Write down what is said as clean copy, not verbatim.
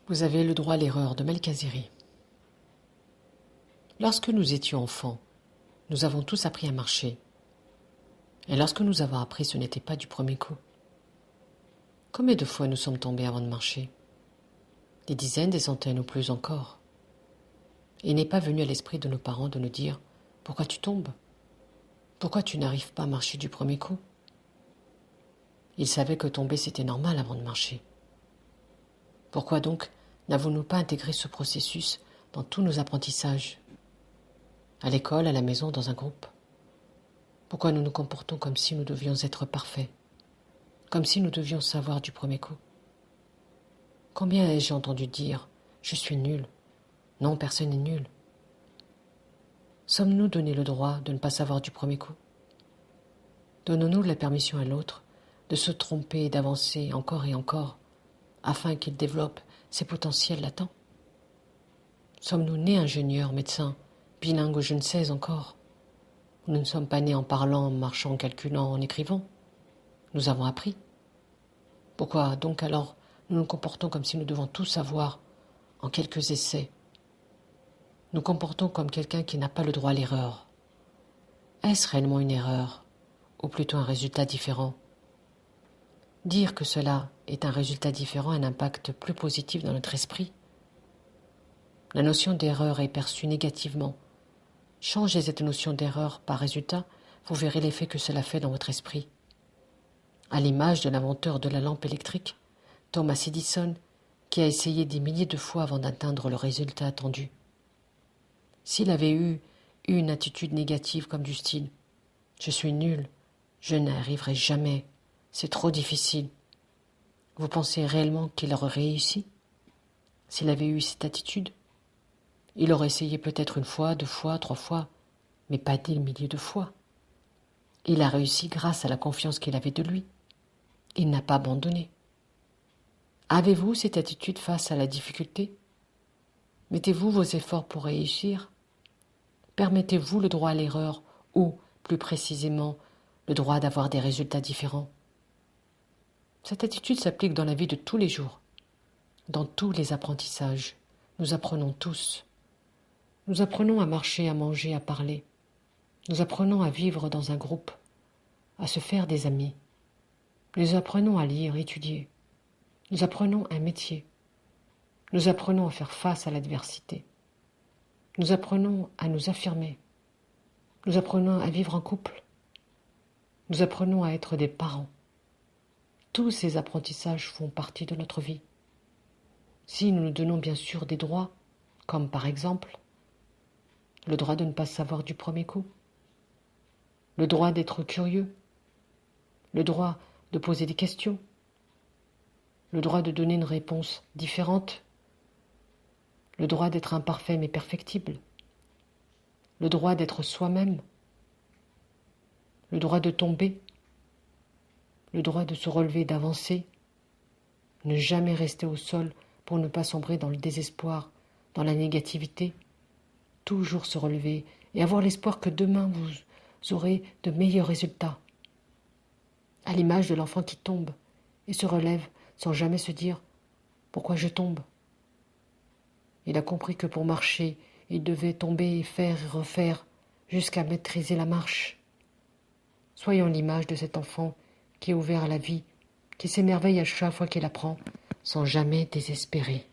Vous avez le droit à l'erreur de Malkaziri. Lorsque nous étions enfants, nous avons tous appris à marcher. Et lorsque nous avons appris, ce n'était pas du premier coup. Combien de fois nous sommes tombés avant de marcher? Des dizaines, des centaines ou plus encore. Il n'est pas venu à l'esprit de nos parents de nous dire « Pourquoi tu tombes? Pourquoi tu n'arrives pas à marcher du premier coup ?» Ils savaient que tomber c'était normal avant de marcher. Pourquoi donc n'avons-nous pas intégré ce processus dans tous nos apprentissages? À l'école, à la maison, dans un groupe? Pourquoi nous nous comportons comme si nous devions être parfaits? Comme si nous devions savoir du premier coup? Combien ai-je entendu dire « Je suis nul ». Non, personne n'est nul. Sommes-nous donné le droit de ne pas savoir du premier coup? Donnons-nous la permission à l'autre de se tromper et d'avancer encore et encore afin qu'il développe ses potentiels latents? Sommes-nous nés ingénieurs, médecins, bilingues ou je ne sais encore? Nous ne sommes pas nés en parlant, en marchant, en calculant, en écrivant. Nous avons appris. Pourquoi donc alors nous nous comportons comme si nous devons tout savoir en quelques essais? Nous comportons comme quelqu'un qui n'a pas le droit à l'erreur. Est-ce réellement une erreur, ou plutôt un résultat différent? Dire que cela est un résultat différent a un impact plus positif dans notre esprit. La notion d'erreur est perçue négativement. Changez cette notion d'erreur par résultat, vous verrez l'effet que cela fait dans votre esprit. À l'image de l'inventeur de la lampe électrique, Thomas Edison, qui a essayé des milliers de fois avant d'atteindre le résultat attendu. S'il avait eu une attitude négative comme du style « Je suis nul, je n'arriverai jamais, c'est trop difficile », vous pensez réellement qu'il aurait réussi? S'il avait eu cette attitude, il aurait essayé peut-être une fois, 2 fois, 3 fois, mais pas des milliers de fois. Il a réussi grâce à la confiance qu'il avait de lui. Il n'a pas abandonné. Avez-vous cette attitude face à la difficulté? Mettez-vous vos efforts pour réussir? Permettez-vous le droit à l'erreur ou, plus précisément, le droit d'avoir des résultats différents? Cette attitude s'applique dans la vie de tous les jours. Dans tous les apprentissages, nous apprenons tous. Nous apprenons à marcher, à manger, à parler. Nous apprenons à vivre dans un groupe, à se faire des amis. Nous apprenons à lire, étudier. Nous apprenons un métier. Nous apprenons à faire face à l'adversité. Nous apprenons à nous affirmer. Nous apprenons à vivre en couple. Nous apprenons à être des parents. Tous ces apprentissages font partie de notre vie. Si nous nous donnons bien sûr des droits, comme par exemple le droit de ne pas savoir du premier coup, le droit d'être curieux, le droit de poser des questions, le droit de donner une réponse différente, le droit d'être imparfait mais perfectible, le droit d'être soi-même, le droit de tomber, le droit de se relever, d'avancer, ne jamais rester au sol pour ne pas sombrer dans le désespoir, dans la négativité, toujours se relever et avoir l'espoir que demain vous aurez de meilleurs résultats. À l'image de l'enfant qui tombe et se relève sans jamais se dire « Pourquoi je tombe ?» Il a compris que pour marcher, il devait tomber et faire et refaire jusqu'à maîtriser la marche. Soyons l'image de cet enfant qui est ouvert à la vie, qui s'émerveille à chaque fois qu'il apprend, sans jamais désespérer.